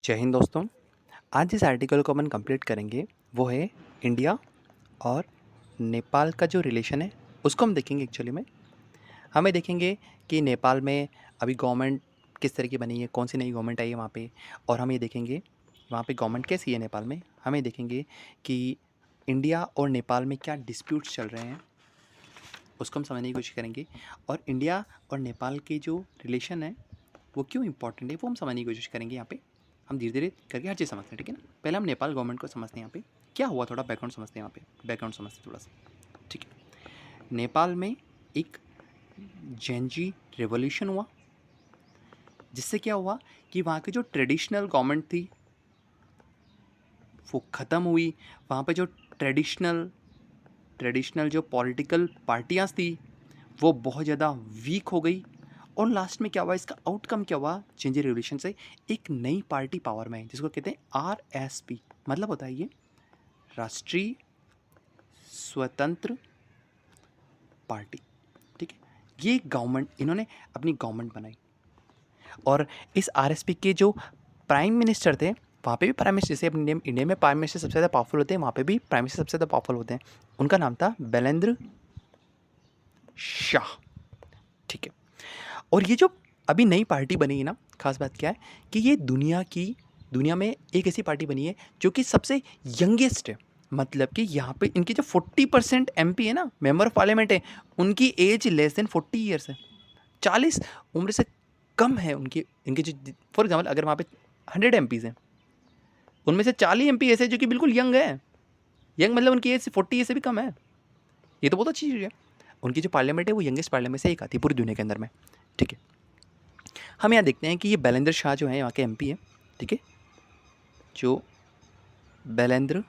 जय हिंद दोस्तों। आज जिस आर्टिकल को अपन कंप्लीट करेंगे वो है इंडिया और नेपाल का जो रिलेशन है उसको हम देखेंगे। एक्चुअली में हमें देखेंगे कि नेपाल में अभी गवर्नमेंट किस तरह की बनी है, कौन सी नई गवर्नमेंट आई है वहाँ पे, और हम ये देखेंगे वहाँ पे गवर्नमेंट कैसी है नेपाल में। हमें देखेंगे कि इंडिया और नेपाल में क्या डिस्प्यूट्स चल रहे हैं उसको हम समझने की कोशिश करेंगे, और इंडिया और नेपाल के जो रिलेशन है वो क्यों इंपॉर्टेंट है वो हम समझने की कोशिश करेंगे। यहाँ पे हम धीरे धीरे करके हर चीज़ समझते हैं, ठीक है ना। पहले हम नेपाल गवर्नमेंट को समझते हैं, यहाँ पे क्या हुआ, थोड़ा बैकग्राउंड समझते हैं। यहाँ पे बैकग्राउंड समझते हैं थोड़ा सा, ठीक है। नेपाल में एक जेनजी रेवोल्यूशन हुआ, जिससे क्या हुआ कि वहाँ की जो ट्रेडिशनल गवर्नमेंट थी वो ख़त्म हुई। वहाँ पे जो ट्रेडिशनल जो पॉलिटिकल पार्टियाँ थी वो बहुत ज़्यादा वीक हो गई, और लास्ट में क्या हुआ, इसका आउटकम क्या हुआ, चेंज रेवोल्यूशन से एक नई पार्टी पावर में आई जिसको कहते हैं आरएसपी। मतलब होता है ये राष्ट्रीय स्वतंत्र पार्टी, ठीक है। ये गवर्नमेंट, इन्होंने अपनी गवर्नमेंट बनाई, और इस आरएसपी के जो प्राइम मिनिस्टर थे, वहाँ पे भी प्राइम मिनिस्टर, जैसे अपने इंडिया में प्राइम मिनिस्टर सबसे ज़्यादा पावरफुल होते हैं, वहाँ पे भी प्राइम मिनिस्टर सबसे ज़्यादा पावरफुल होते हैं। उनका नाम था बैलेंद्र शाह, ठीक है। और ये जो अभी नई पार्टी बनी है ना, खास बात क्या है कि ये दुनिया में एक ऐसी पार्टी बनी है जो कि सबसे यंगेस्ट है। मतलब कि यहाँ पे इनकी जो 40% एमपी है ना, मेंबर ऑफ पार्लियामेंट है, उनकी एज लेस देन 40 ईयर्स है। 40 उम्र से कम है उनकी। इनके जो फॉर एग्जाम्पल अगर वहाँ पे 100 एमपीज़ हैं, उनमें से 40 एमपी ऐसे जो कि बिल्कुल यंग है। यंग मतलब उनकी एज 40 ईयर से भी कम है। ये तो बहुत अच्छी चीज़ है। उनकी जो पार्लियामेंट है वो यंगेस्ट पार्लियामेंट से एक आती है पूरी दुनिया के अंदर में, ठीक है। हम यहाँ देखते हैं कि ये बैलेंद्र शाह जो है यहाँ के एमपी है, ठीक है। जो बैलेंद्र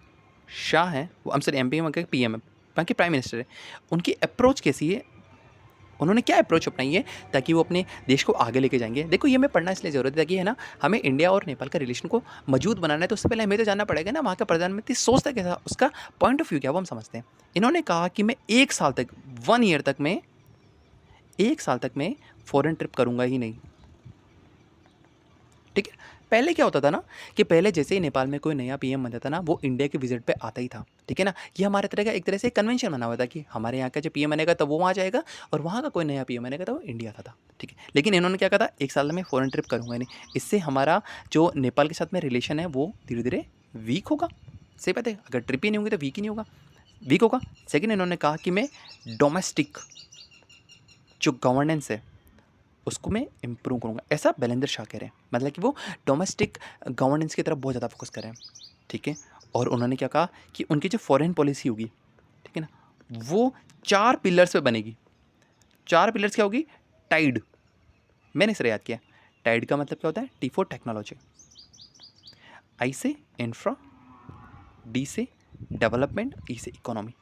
शाह है वो हम सर एमपी है, वहाँ के पीएम है, वहाँ के प्राइम मिनिस्टर है। उनकी अप्रोच कैसी है, उन्होंने क्या अप्रोच अपनाई है ताकि वो अपने देश को आगे लेके जाएंगे। देखो ये हमें पढ़ना इसलिए ज़रूरत है ताकि है ना, हमें इंडिया और नेपाल का रिलेशन को मजबूत बनाना है, तो उससे पहले हमें तो जानना पड़ेगा ना वहाँ का प्रधानमंत्री सोचता कैसा, उसका पॉइंट ऑफ व्यू क्या, वो हम समझते हैं। इन्होंने कहा कि मैं 1 साल तक, 1 ईयर तक मैं 1 साल तक मैं फॉरेन ट्रिप करूँगा ही नहीं, ठीक है। पहले क्या होता था ना कि पहले जैसे ही नेपाल में कोई नया पीएम बनता था ना, वो इंडिया के विजिट पे आता ही था, ठीक है ना। ये हमारे तरह का एक तरह से कन्वेंशन बना हुआ था कि हमारे यहाँ का जो पीएम बनेगा तो वो वहाँ जाएगा, और वहाँ का कोई नया पीएम बनेगा तो वो इंडिया था, ठीक है। लेकिन इन्होंने क्या कहा था, 1 साल में फॉरेन ट्रिप करूँगा नहीं, इससे हमारा जो नेपाल के साथ में रिलेशन है वो धीरे धीरे वीक होगा। सही बात है, अगर ट्रिप ही नहीं होगी तो वीक ही नहीं होगा, वीक होगा। सेकेंड, इन्होंने कहा कि मैं डोमेस्टिक जो गवर्नेंस है उसको मैं इम्प्रूव करूँगा, ऐसा बैलेंद्र शाह कह रहे हैं। मतलब कि वो डोमेस्टिक गवर्नेंस की तरफ बहुत ज़्यादा फोकस कर रहे हैं, ठीक है। और उन्होंने क्या कहा कि उनकी जो फॉरेन पॉलिसी होगी, ठीक है ना, वो 4 पिलर्स पे बनेगी। 4 पिलर्स क्या होगी, टाइड, मैंने इसे याद किया। टाइड का मतलब क्या होता है, टी फॉर टेक्नोलॉजी, आई से इंफ्रा, डी से डेवलपमेंट, ई से इकोनॉमी,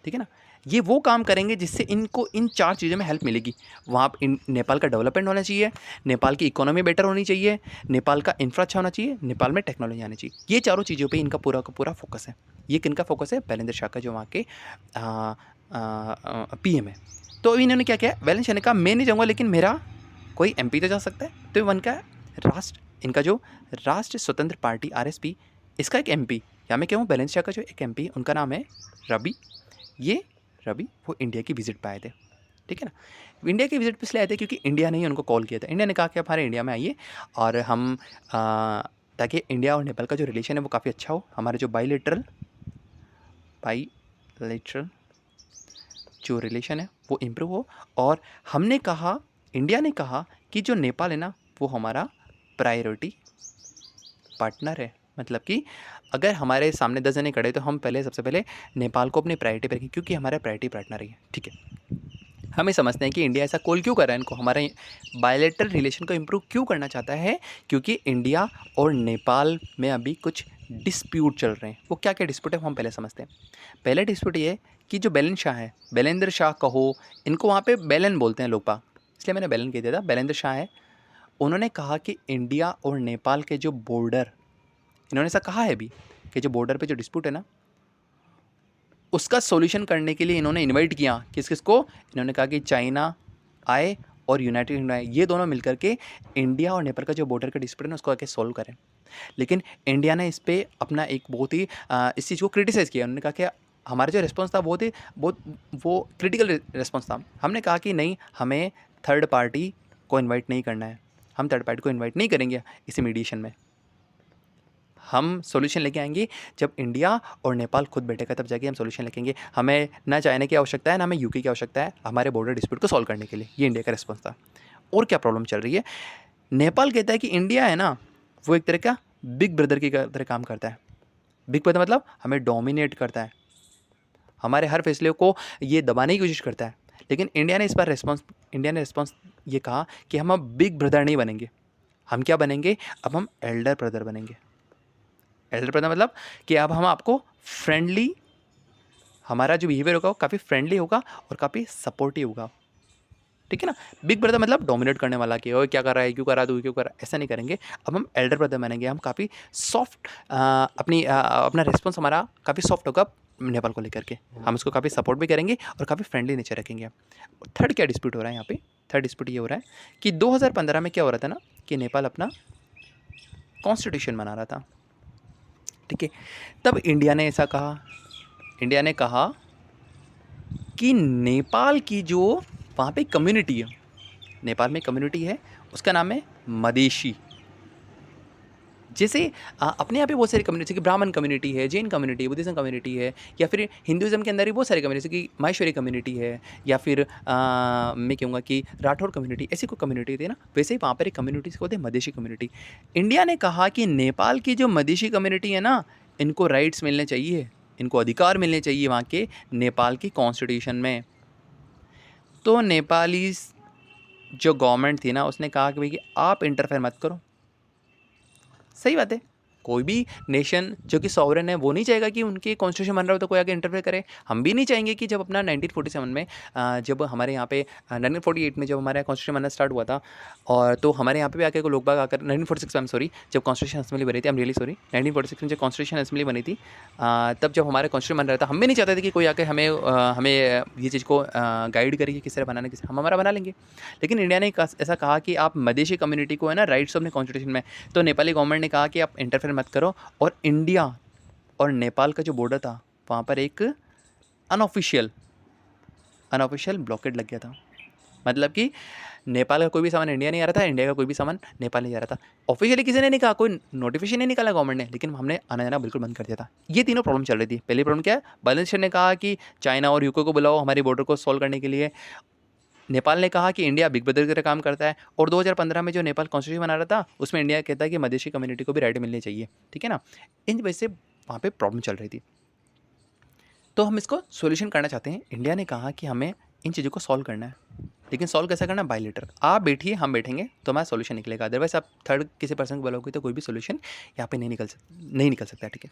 ठीक है ना। ये वो काम करेंगे जिससे इनको इन 4 चीज़ों में हेल्प मिलेगी। वहाँ नेपाल का डेवलपमेंट होना चाहिए, नेपाल की इकोनॉमी बेटर होनी चाहिए, नेपाल का इंफ्रा अच्छा होना चाहिए, नेपाल में टेक्नोलॉजी आनी चाहिए। ये चारों चीज़ों पे इनका पूरा का पूरा फोकस है। ये किनका फोकस है, बैलेंद्र शाह का, जो वहाँ के पीएम है। तो इन्होंने क्या किया, बैलेंद्र शाह ने कहा मैं नहीं जाऊँगा, लेकिन मेरा कोई एमपी तो जा सकता है। तो वन का इनका जो राष्ट्र स्वतंत्र पार्टी आरएसपी, इसका एक एमपी, या मैं कहूँ बैलेंद्र शाह का जो एक एमपी, उनका नाम है रवि। ये रवि वो इंडिया की विजिट पे आए थे, ठीक है ना। इंडिया की विजिट पे इसलिए आए थे क्योंकि इंडिया ने ही उनको कॉल किया था। इंडिया ने कहा कि आप हमारे इंडिया में आइए, और हम ताकि इंडिया और नेपाल का जो रिलेशन है वो काफ़ी अच्छा हो, हमारे जो बाईलेटरल जो रिलेशन है वो इम्प्रूव हो। और हमने कहा, इंडिया ने कहा कि जो नेपाल है ना वो हमारा प्रायोरिटी पार्टनर है। मतलब कि अगर हमारे सामने 10 जने खड़े तो हम पहले, सबसे पहले नेपाल को अपनी प्रायोरिटी पर रखें, क्योंकि हमारा प्रायोरिटी पार्टनर है, ठीक है। हमें समझते हैं कि इंडिया ऐसा कॉल क्यों कर रहा है इनको, हमारे बायलैटरल रिलेशन को इम्प्रूव क्यों करना चाहता है, क्योंकि इंडिया और नेपाल में अभी कुछ डिस्प्यूट चल रहे हैं। वो क्या क्या डिस्प्यूट है वो हम पहले समझते हैं। पहले डिस्प्यूट ये है कि जो बैलेंद्र शाह है, बैलेंद्र शाह कहो, इनको वहाँ पे बैलन बोलते हैं लोग बाग, इसलिए मैंने बैलन कह दिया था। बैलेंद्र शाह है, उन्होंने कहा कि इंडिया और नेपाल के जो बॉर्डर, इन्होंने ऐसा कहा है भी कि जो बॉर्डर पे जो डिस्प्यूट है ना उसका सॉल्यूशन करने के लिए इन्होंने इनवाइट किया किस किस को, इन्होंने कहा कि चाइना आए और यूनाइटेड किंगडम आए, ये दोनों मिलकर के इंडिया और नेपाल का जो बॉर्डर का डिस्प्यूट है ना उसको आके सॉल्व करें। लेकिन इंडिया ने इस पे अपना एक बहुत ही इस चीज़ को क्रिटिसाइज़ किया। उन्होंने कहा कि हमारा जो रिस्पॉन्स था बहुत ही बहुत वो क्रिटिकल रिस्पॉन्स था। हमने कहा कि नहीं, हमें थर्ड पार्टी को इनवाइट नहीं करना है, हम थर्ड पार्टी को इनवाइट नहीं करेंगे इसी मीडिएशन में। हम सॉल्यूशन लेके आएंगे जब इंडिया और नेपाल खुद बैठेगा, तब जाके हम सॉल्यूशन लेके आएंगे। हमें ना चाइना की आवश्यकता है, ना हमें यूके की आवश्यकता है हमारे बॉर्डर डिस्प्यूट को सॉल्व करने के लिए। ये इंडिया का रिस्पॉन्स था। और क्या प्रॉब्लम चल रही है, नेपाल कहता है कि इंडिया है ना, वो एक तरह का बिग ब्रदर की तरह काम करता है। बिग ब्रदर मतलब हमें डोमिनेट करता है, हमारे हर फैसले को ये दबाने की कोशिश करता है। लेकिन इंडिया ने रिस्पॉन्स ये कहा कि हम अब बिग ब्रदर नहीं बनेंगे, हम क्या बनेंगे, अब हम एल्डर ब्रदर बनेंगे। एल्डर ब्रदर मतलब कि अब हम आपको फ्रेंडली, हमारा जो बिहेवियर होगा वो काफ़ी फ्रेंडली होगा और काफ़ी सपोर्टिव होगा, ठीक है ना। बिग ब्रदर मतलब डोमिनेट करने वाला कि ओए क्या कर रहा है, क्यों कर रहा है तू, क्यों कर रहा है, ऐसा नहीं करेंगे। अब हम एल्डर ब्रदर बनेंगे, हम काफ़ी सॉफ्ट, अपना रिस्पॉन्स हमारा काफ़ी सॉफ्ट होगा नेपाल को लेकर के। हम इसको काफ़ी सपोर्ट भी करेंगे और काफ़ी फ्रेंडली नेचर रखेंगे। थर्ड क्या डिस्प्यूट हो रहा है यहाँ पे, थर्ड डिस्प्यूट ये हो रहा है कि 2015 में क्या हो रहा था ना, कि नेपाल अपना कॉन्स्टिट्यूशन बना रहा था, ठीक है। तब इंडिया ने ऐसा कहा, इंडिया ने कहा कि नेपाल की जो वहाँ पे कम्युनिटी है, नेपाल में कम्युनिटी है, उसका नाम है मदेशी। जैसे अपने यहाँ पे बहुत सारी कम्युनिटी, जैसे कि ब्राह्मण कम्युनिटी है, जैन कम्युनिटी, बुद्धिज्म कम्युनिटी है, या फिर हिंदुज़म के अंदर भी बहुत सारी कम्युनिटी, जैसे कि माहेश्वरी कम्युनिटी है, या फिर मैं कहूँगा कि राठौर कम्युनिटी, ऐसी कोई कम्युनिटी थी ना, वैसे ही वहाँ पर एक कम्युनिटी को होती है मदेशी कम्युनिटी। इंडिया ने कहा कि नेपाल की जो मदेशी कम्युनिटी है ना, इनको राइट्स मिलने चाहिए, इनको अधिकार मिलने चाहिए वहाँ के नेपाल की कॉन्स्टिट्यूशन में। तो नेपाली जो गवर्नमेंट थी ना, उसने कहा कि भाई कि आप इंटरफेयर मत करो। सही बात है, कोई भी नेशन जो कि सॉवरेन है वो नहीं चाहेगा कि उनके कॉन्स्टिट्यूशन बन रहा हो तो कोई आगे इंटरफेयर करे। हम भी नहीं चाहेंगे कि जब अपना 1947 में जब हमारे यहाँ पे 1948 में जब हमारे यहाँ कॉन्स्टिट्यूशन बनना स्टार्ट हुआ था, और तो हमारे यहाँ पे भी आके कोई लोग बाग आकर 1946 में, सॉरी, जब कॉन्स्टिट्यूशन असेंबली बनी थी, आई एम रियली सॉरी, 1946 में जब कॉन्स्टिट्यूशन असेंबली बनी थी, तब जब हमारे कॉन्स्टिट्यूशन बन रहा था, हम भी नहीं चाहते थे कि कोई आके हमें ये चीज़ को गाइड करे कि किस तरह बनाना, किस, हम हमारा बना लेंगे। लेकिन इंडिया ने ऐसा कहा कि आप मदेशी कम्युनिटी को है ना राइट्स अपने कॉन्स्टिट्यूशन में, तो नेपाली गवर्नमेंट ने कहा कि आप इंटरफेयर मत करो। और इंडिया और नेपाल का जो बॉर्डर था, वहाँ पर एक अनऑफिशियल ब्लॉकेड लग गया था। मतलब कि नेपाल का कोई भी सामान इंडिया नहीं आ रहा था, इंडिया का कोई भी सामान नेपाल नहीं जा रहा था। ऑफिशियली किसी ने नहीं कहा, कोई नोटिफिकेशन नहीं निकाला गवर्नमेंट ने, लेकिन हमने आना जाना बिल्कुल बंद कर दिया था। ये तीनों प्रॉब्लम चल रही थी। पहली प्रॉब्लम क्या है, बाइडेन ने कहा कि चाइना और यूके को बुलाओ हमारी बॉर्डर को सॉल्व करने के लिए। नेपाल ने कहा कि इंडिया बिग ब्रदर की तरह काम करता है। और 2015 में जो नेपाल कॉन्स्टिट्यूशन बना रहा था, उसमें इंडिया कहता है कि मदेशी कम्युनिटी को भी राइट मिलनी चाहिए, ठीक है ना। इन वजह से वहाँ पे प्रॉब्लम चल रही थी। तो हम इसको सोल्यूशन करना चाहते हैं। इंडिया ने कहा कि हमें इन चीज़ों को सॉल्व करना है, लेकिन सॉल्व कैसा करना है, बायलेटर। आप बैठिए, हम बैठेंगे तो हमारा सोल्यूशन निकलेगा। अदरवाइज आप थर्ड किसी पर्सन को बुलाओगे तो कोई भी सोल्यूशन यहाँ पे नहीं निकल सकता, ठीक है।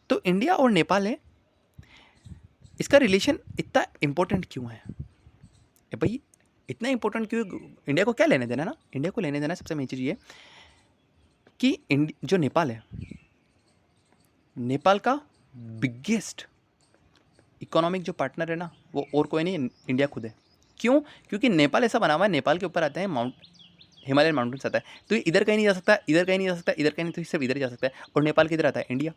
तो इंडिया और नेपाल है, इसका रिलेशन इतना इम्पोर्टेंट क्यों है भाई, इतना इंपॉर्टेंट क्यों? इंडिया को क्या लेने देना ना, इंडिया को लेने देना सबसे मेन चीज़ ये कि जो नेपाल है, नेपाल का बिगेस्ट इकोनॉमिक जो पार्टनर है ना, वो और कोई नहीं, इंडिया खुद है। क्यों? क्योंकि नेपाल ऐसा बना हुआ है, नेपाल के ऊपर आते हैं हिमालयन माउंटेन्स आता है, तो ये इधर कहीं नहीं जा सकता, इधर कहीं नहीं जा सकता, इधर कहीं नहीं, तो सिर्फ इधर जा सकता है। और नेपाल किधर आता है, इंडिया,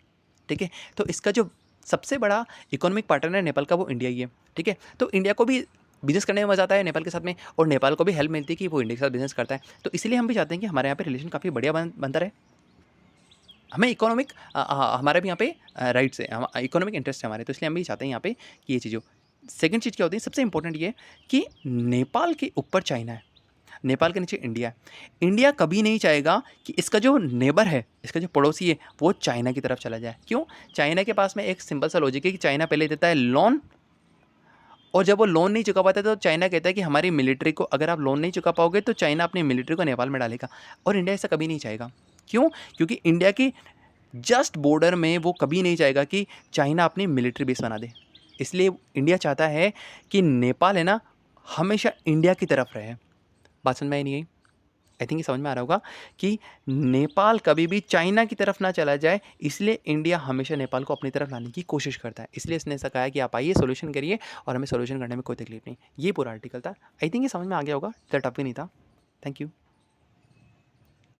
ठीक है। तो इसका जो सबसे बड़ा इकोनॉमिक पार्टनर है नेपाल का, वो इंडिया ही है, ठीक है। तो इंडिया को भी बिजनेस करने में मज़ा आता है नेपाल के साथ में, और नेपाल को भी हेल्प मिलती है कि वो इंडिया के साथ बिजनेस करता है। तो इसलिए हम भी चाहते हैं कि हमारे यहाँ पे रिलेशन काफ़ी बढ़िया बनता रहे। हमें इकोनॉमिक हमारा भी यहाँ पे राइट्स है, हम इकोनॉमिक इंटरेस्ट है हमारे, तो इसलिए हम भी चाहते हैं यहाँ पे कि ये चीज़ हो। सेकंड चीज़ क्या होती है, सबसे इंपॉर्टेंट ये कि नेपाल के ऊपर चाइना है, नेपाल के नीचे इंडिया है। इंडिया कभी नहीं चाहेगा कि इसका जो नेबर है, इसका जो पड़ोसी है, वो चाइना की तरफ चला जाए। क्यों? चाइना के पास में एक सिंपल सा लॉजिक है कि चाइना पहले देता है लोन, और जब वो लोन नहीं चुका पाता तो चाइना कहता है कि हमारी मिलिट्री को, अगर आप लोन नहीं चुका पाओगे तो चाइना अपनी मिलिट्री को नेपाल में डालेगा। और इंडिया ऐसा कभी नहीं चाहेगा। क्यों? क्योंकि इंडिया की जस्ट बॉर्डर में वो कभी नहीं चाहेगा कि चाइना अपनी मिलिट्री बेस बना दे। इसलिए इंडिया चाहता है कि नेपाल है ना, हमेशा इंडिया की तरफ रहे। बात समझ में आई नहीं आई? आई थिंक ये समझ में आ रहा होगा कि नेपाल कभी भी चाइना की तरफ ना चला जाए, इसलिए इंडिया हमेशा नेपाल को अपनी तरफ लाने की कोशिश करता है। इसलिए इसने ऐसा कहा है कि आप आइए, सोल्यूशन करिए, और हमें सोल्यूशन करने में कोई तकलीफ नहीं। ये पूरा आर्टिकल था। आई थिंक ये समझ में आ गया होगा, इतना टफ भी नहीं था। Thank you.